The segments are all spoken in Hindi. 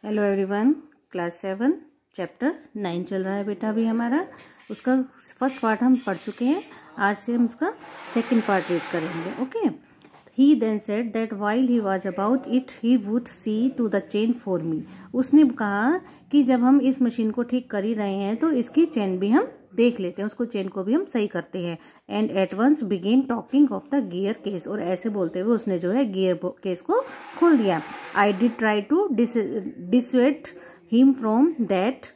हेलो एवरीवन, क्लास 7 चैप्टर 9 चल रहा है बेटा अभी हमारा। उसका फर्स्ट पार्ट हम पढ़ चुके हैं। आज से हम उसका सेकंड पार्ट रीड करेंगे। Okay. He then said that while he was about it he would see to the chain for me. उसने कहा कि जब हम इस मशीन को ठीक कर ही रहे हैं तो इसकी चेन भी हम देख लेते हैं, उसको चेन को भी हम सही करते हैं। And at once began talking of the gear case, और ऐसे बोलते हुए उसने जो है गियर केस को खोल दिया। I did try to dissuade him from that.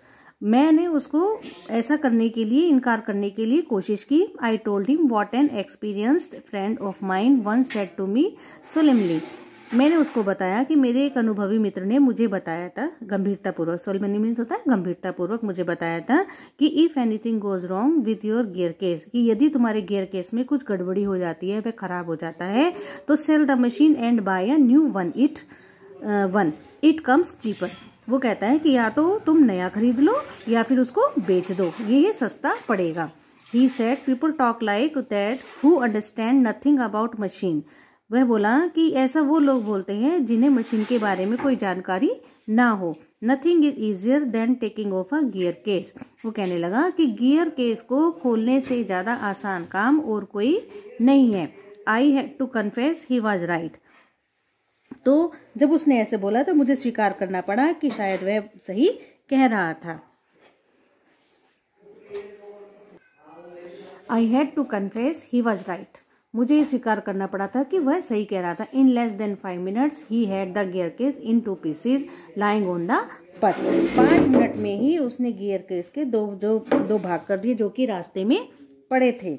मैंने उसको ऐसा करने के लिए, इनकार करने के लिए कोशिश की। I told him what an experienced friend of mine once said to me solemnly. मैंने उसको बताया कि मेरे एक अनुभवी मित्र ने मुझे बताया था, गंभीरतापूर्वक, सोलेमनली मीन्स होता है गंभीरतापूर्वक, मुझे बताया था कि if anything goes wrong with your gear case, कि यदि तुम्हारे गियर केस में कुछ गड़बड़ी हो जाती है, वह खराब हो जाता है, तो sell the machine and buy a new one it comes cheaper. वो कहता है कि या तो तुम नया खरीद लो या फिर उसको बेच दो, ये सस्ता पड़ेगा। He said people talk like that who understand nothing about machine. वह बोला कि ऐसा वो लोग बोलते हैं जिन्हें मशीन के बारे में कोई जानकारी ना हो। Nothing is easier than taking of a gear case. वो कहने लगा कि गियर केस को खोलने से ज्यादा आसान काम और कोई नहीं है। I had to confess he was right. तो जब उसने ऐसे बोला तो मुझे स्वीकार करना पड़ा कि शायद वह सही कह रहा था। I had to confess he was right. मुझे स्वीकार करना पड़ा था कि वह सही कह रहा था। In less than 5 minutes he had the gear case in 2 pieces lying on the path. 5 minute में ही उसने गियर केस के दो भाग कर दिए जो कि रास्ते में पड़े थे।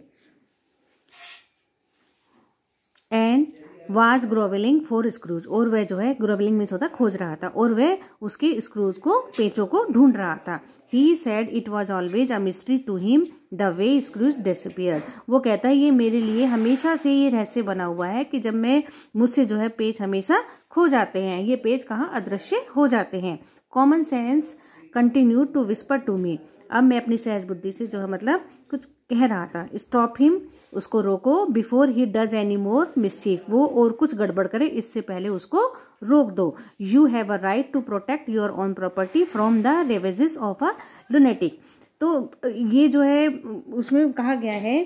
एंड वाज ग्रोवलिंग फॉर स्क्रूज, और वह जो है, ग्रोवलिंग मीन्स होता खोज रहा था, और वह उसके स्क्रूज को, पेचों को ढूंढ रहा था। He said it was always a mystery to him the way screws disappear. वो कहता है ये मेरे लिए हमेशा से ये रहस्य बना हुआ है कि जब मैं मुझसे जो है पेच हमेशा खो जाते हैं, ये पेच कहाँ अदृश्य हो जाते हैं। Common sense continue to whisper to me. अब मैं अपनी सहज बुद्धि से जो है मतलब कुछ कह रहा था। स्टॉप हिम, उसको रोको। Before he does any more mischief, वो और कुछ गड़बड़ करे इससे पहले उसको रोक दो। You have a right to protect your own property from the ravages of a lunatic. तो ये जो है उसमें कहा गया है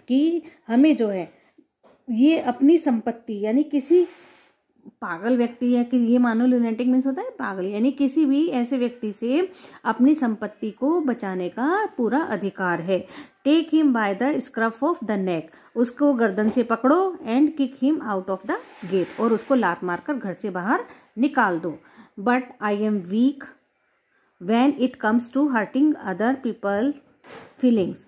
कि हमें जो है ये अपनी संपत्ति, यानी किसी पागल व्यक्ति है, कि ये मानो लुनेटिक मीन्स होता है पागल, यानी किसी भी ऐसे व्यक्ति से अपनी संपत्ति को बचाने का पूरा अधिकार है। Take him by the scruff of the neck, उसको गर्दन से पकड़ो। And kick him out of the gate, और उसको लात मारकर घर से बाहर निकाल दो। But I am weak when it comes to hurting other people feelings.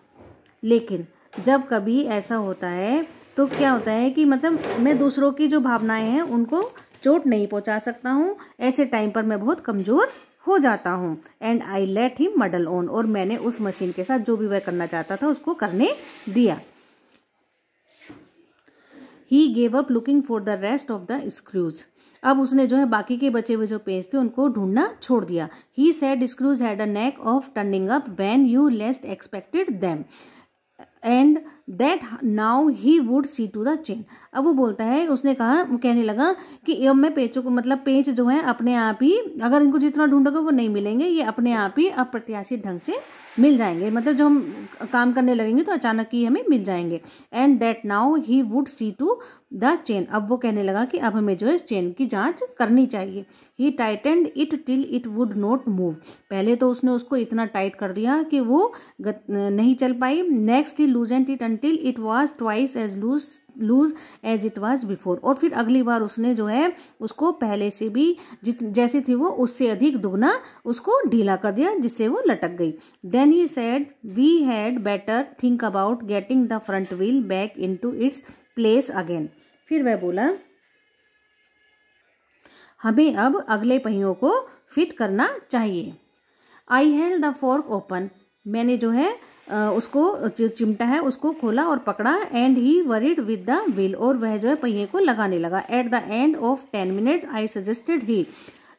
लेकिन जब कभी ऐसा होता है तो क्या होता है कि मतलब मैं दूसरों की जो भावनाएं हैं उनको चोट नहीं पहुंचा सकता हूँ। ऐसे टाइम पर मैं बहुत कमजोर हो जाता हूँ। And I let him muddle on, और मैंने उस मशीन के साथ जो भी वह करना चाहता था उसको करने दिया। He gave up looking for the rest of the screws. अब उसने जो है बाकी के बचे हुए जो पेज थे उनको ढूंढना छोड़ दिया। He said Scrooge had a knack of turning up when you least expected them and that now he would see to the chain. अब वो बोलता है, उसने कहा, वो कहने लगा कि अब मैं पेचों को, मतलब पेच जो है अपने आप ही, अगर इनको जितना ढूंढोगे वो नहीं मिलेंगे, ये अपने आप ही अप्रत्याशित ढंग से मिल जाएंगे, मतलब जो हम काम करने लगेंगे तो अचानक ही हमें मिल जाएंगे। And that now he would see to the chain. अब वो कहने लगा कि अब हमें जो है इस चेन की जांच करनी चाहिए। He tightened it till it would not move. पहले तो उसने उसको इतना टाइट कर दिया कि वो नहीं चल पाई। Next he loosened it until it was twice as loose as it was before. और फिर अगली बार उसने जो है उसको पहले से भी जैसी थी वो उससे अधिक दुगना उसको ढीला कर दिया, जिससे वो लटक गई। Then he said we had better think about getting the front wheel back into its place again. फिर वह बोला हमें अब अगले पहियों को फिट करना चाहिए। I held the fork open. मैंने जो है उसको चिमटा है उसको खोला और पकड़ा। And he worried with the wheel, और वह जो है पहिए को लगाने लगा। At the end of 10 minutes I suggested he.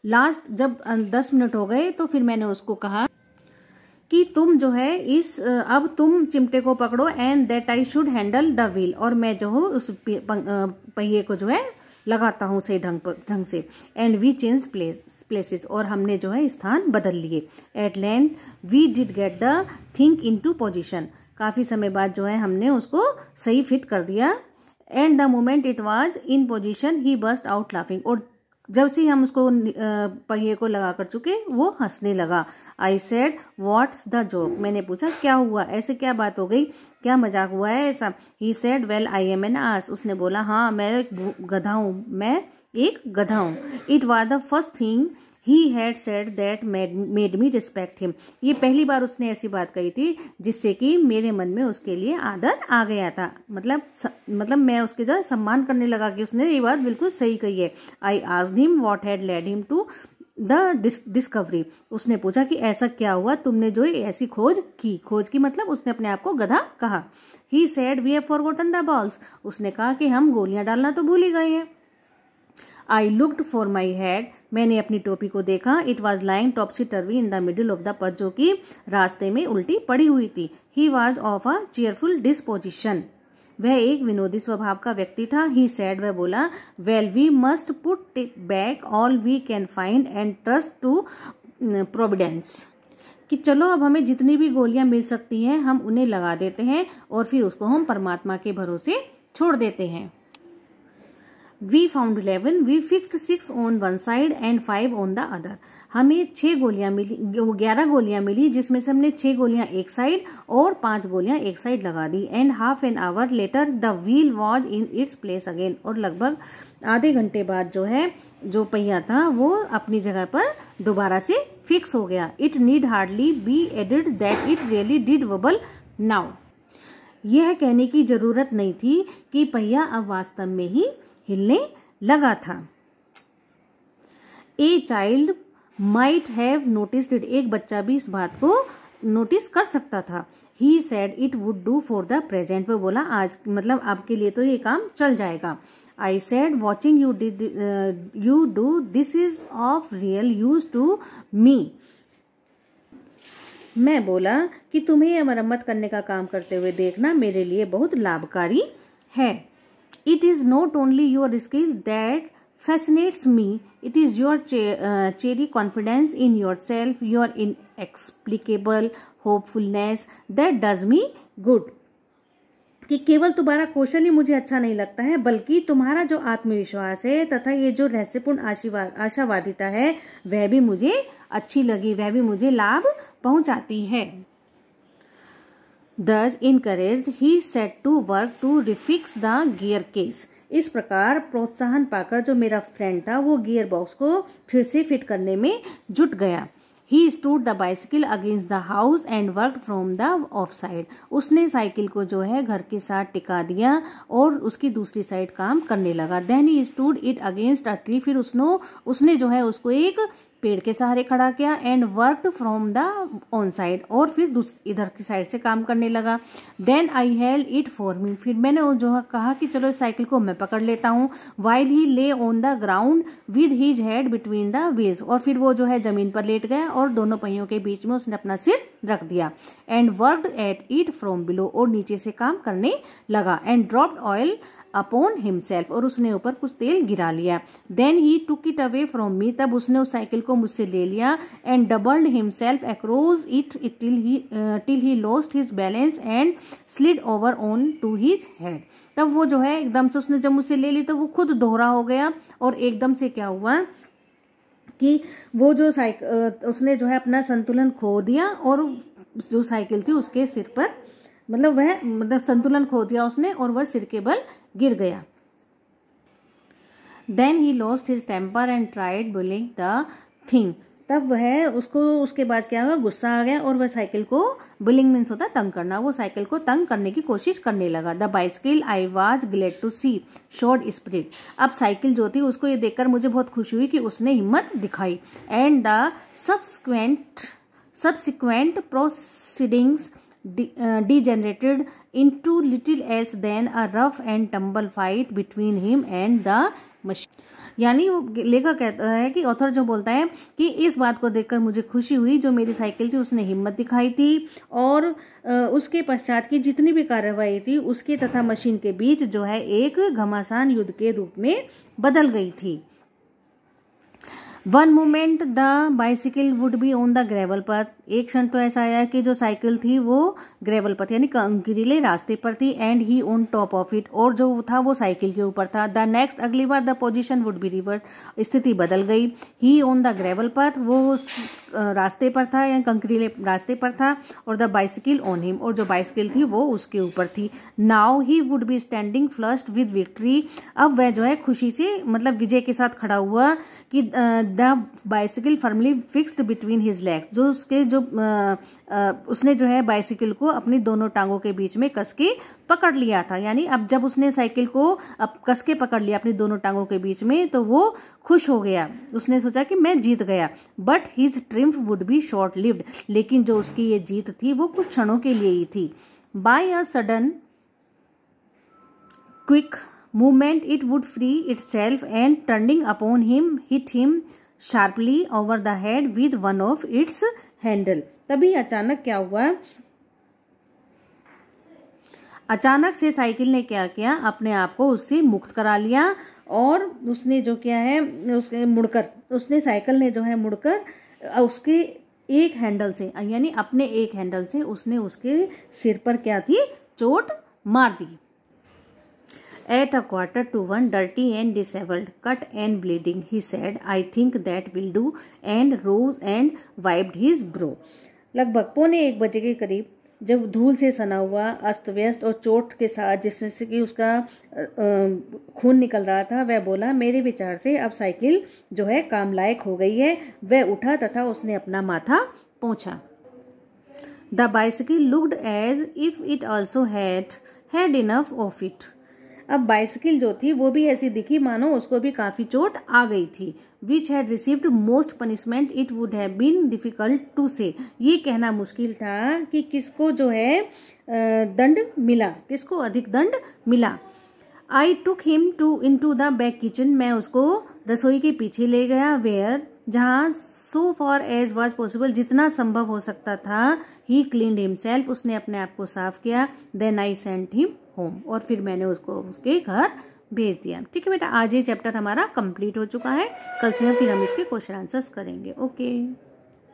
Last जब 10 मिनट हो गए तो फिर मैंने उसको कहा कि तुम जो है अब तुम चिमटे को पकड़ो। And that I should handle the wheel, और मैं जो हूँ उस पहिए को जो है लगाता हूँ सही ढंग से। एंड वी चेंज प्लेसेस, और हमने जो है स्थान बदल लिए। At length we did get the thing into position, काफ़ी समय बाद जो है हमने उसको सही फिट कर दिया। And the moment it was in position he burst out laughing, और जब से हम उसको पहिए को लगा कर चुके वो हंसने लगा। I said what's the joke, मैंने पूछा क्या हुआ, ऐसे क्या बात हो गई, क्या मजाक हुआ है ऐसा। He said well I am an ass, उसने बोला हाँ मैं एक गधा हूँ, मैं एक गधा हूँ। It was the first thing he had said that made me respect him, ये पहली बार उसने ऐसी बात कही थी जिससे कि मेरे मन में उसके लिए आदर आ गया था। मतलब मैं उसके साथ सम्मान करने लगा कि उसने ये बात बिल्कुल सही कही है। I asked him what had led him to the discovery, उसने पूछा कि ऐसा क्या हुआ तुमने जो ऐसी खोज की मतलब उसने अपने आप को गधा कहा। He said we have forgotten the balls, उसने कहा कि हम गोलियां डालना तो भूल ही गए हैं। I looked for my head, मैंने अपनी टोपी को देखा। It was lying टॉपसी टर्वी in the middle of the path, जो कि रास्ते में उल्टी पड़ी हुई थी। He was of a cheerful disposition, वह एक विनोदी स्वभाव का व्यक्ति था। ही सेड, वह बोला, well we must put back all we can find and trust to providence, कि चलो अब हमें जितनी भी गोलियां मिल सकती हैं हम उन्हें लगा देते हैं और फिर उसको हम परमात्मा के भरोसे छोड़ देते हैं। We found 11, we fixed 6 on one side and 5 on the other. हमें 6 गोलियां मिली, 11 गोलियां मिली, जिसमें से हमने 6 गोलियां एक साइड और 5 गोलियां एक साइड लगा दी। And half an hour later the wheel was in its place again, और लगभग आधे घंटे बाद जो है जो पहिया था वो अपनी जगह पर दोबारा से फिक्स हो गया। It need hardly be added that it really did wobble now, यह कहने की जरूरत नहीं थी कि पहिया अब वास्तव में ही हिलने लगा था। A child might have noticed it, एक बच्चा भी इस बात को नोटिस कर सकता था। He said it would do for the present, वो बोला आज मतलब आपके लिए तो ये काम चल जाएगा। I said watching you do this is of real use to me, मैं बोला कि तुम्हें यह मरम्मत करने का काम करते हुए देखना मेरे लिए बहुत लाभकारी है। It is not only your skill that fascinates me, it is your cheery confidence in yourself, your inexplicable hopefulness that does me good, कि केवल तुम्हारा कौशल ही मुझे अच्छा नहीं लगता है बल्कि तुम्हारा जो आत्मविश्वास है तथा ये जो रहस्यपूर्ण आशावादिता है वह भी मुझे अच्छी लगी, वह भी मुझे लाभ पहुंचाती है। Thus encouraged, he set to work to refix the gear case. इस प्रकार प्रोत्साहन पाकर जो मेरा फ्रेंड था वो गियर बॉक्स को फिर से फिट करने में जुट गया। He stood the bicycle against the house and worked from the off side. उसने साइकिल को जो है घर के साथ टिका दिया और उसकी दूसरी साइड काम करने लगा। Then he stood it against a tree, फिर उसने जो है उसको एक पेड़ के सहारे खड़ा किया। And worked from the on side, और फिर इधर की साइड से काम करने लगा। Then I held it for me, फिर मैंने जो है कहा कि चलो इस साइकिल को मैं पकड़ लेता हूँ। वाइल ही ले on the ground with his head between the wheels, और फिर वो जो है जमीन पर लेट गया और दोनों पहियों के बीच में उसने अपना सिर रख दिया। And worked at it from below, और नीचे से काम करने लगा। And dropped oil upon himself, और उसने ऊपर कुछ तेल गिरा लिया। Then he took it away from me, तब उसने उस साइकिल को मुझसे ले लिया। And doubled himself across it till he lost his balance and slid over on to his head, तब वो जो है एकदम से उसने जब मुझसे ले ली तो वो खुद दोहरा हो गया और एकदम से क्या हुआ कि वो जो उसने जो है अपना संतुलन खो दिया और जो साइकिल थी उसके सिर पर मतलब संतुलन खो दिया उसने और वह सिर के बल गिर गया। Then he lost his temper and tried pulling the thing, तब वह उसको उसके बाद क्या हुआ, गुस्सा आ गया और वह साइकिल को, बुलिंग मीन्स होता है तंग करना, वो साइकिल को तंग करने की कोशिश करने लगा। The bicycle I was glad to see showed spirit, अब साइकिल जो थी उसको ये देखकर मुझे बहुत खुशी हुई कि उसने हिम्मत दिखाई। And the subsequent proceedings degenerated into little else than a rough and tumble fight between him and the machine. यानी वो लेखक कहता है कि ऑथर जो बोलता है कि इस बात को देखकर मुझे खुशी हुई, जो मेरी साइकिल थी उसने हिम्मत दिखाई थी और उसके पश्चात की जितनी भी कार्रवाई थी उसके तथा मशीन के बीच जो है एक घमासान युद्ध के रूप में बदल गई थी। One moment the bicycle would be on the gravel पथ, एक क्षण तो ऐसा आया कि जो साइकिल थी वो ग्रेवल पथ यानी कंकरीले रास्ते पर थी, and he on top of it, और जो था वो साइकिल के ऊपर था। द नेक्स्ट, अगली बार the position would be reversed, स्थिति बदल गई। ही ऑन द ग्रेवल पथ, वो रास्ते पर था या कंकरीले रास्ते पर था, और द बाइसिकल ऑन हिम, और जो बाइसिकल थी वो उसके ऊपर थी। Now he would be standing flushed with victory, अब वह जो है खुशी से मतलब विजय के साथ खड़ा हुआ कि the bicycle firmly fixed between his legs, जो उसके जो उसने जो है बाइसिकल को अपनी दोनों टांगों के बीच में कस के पकड़ लिया था। यानी अब जब उसने साइकिल को अब कस के पकड़ लिया अपनी दोनों टांगों के बीच में तो वो खुश हो गया, उसने सोचा कि मैं जीत गया। But his triumph would be short lived, लेकिन जो उसकी ये जीत थी वो कुछ क्षणों के लिए ही थी। By a sudden quick movement it would free itself and turning upon him hit him sharply over the head with one of its handle। तभी अचानक क्या हुआ, अचानक से साइकिल ने क्या किया, अपने आप को उससे मुक्त करा लिया और उसने जो किया है उसने साइकिल ने जो है मुड़कर उसके एक हैंडल से यानी अपने एक हैंडल से उसने उसके सिर पर क्या थी, चोट मार दी। At 1:15, dirty and disheveled, cut and bleeding, he said, I think that will do, and rose and wiped his brow। लगभग 1:15 के करीब जब धूल से सना हुआ, अस्त व्यस्त और चोट के साथ जिससे कि उसका खून निकल रहा था, वह बोला, मेरे विचार से अब साइकिल जो है काम लायक हो गई है। वह उठा तथा उसने अपना माथा पोंछा। The bicycle looked as if it also had enough of it। अब बाइसिकल जो थी वो भी ऐसी दिखी मानो उसको भी काफी चोट आ गई थी। Which had received most punishment it would have been difficult to say, ये कहना मुश्किल था कि किसको जो है दंड मिला, किसको अधिक दंड मिला। I took him into the back kitchen, मैं उसको रसोई के पीछे ले गया। वेयर, जहाँ so far as was possible, जितना संभव हो सकता था। ही क्लीन्ड हिमसेल्फ, उसने अपने आप को साफ किया। Then I sent him home, और फिर मैंने उसको उसके घर भेज दिया। ठीक है बेटा, आज ये चैप्टर हमारा कंप्लीट हो चुका है। कल से फिर हम इसके क्वेश्चन आंसर्स करेंगे। ओके।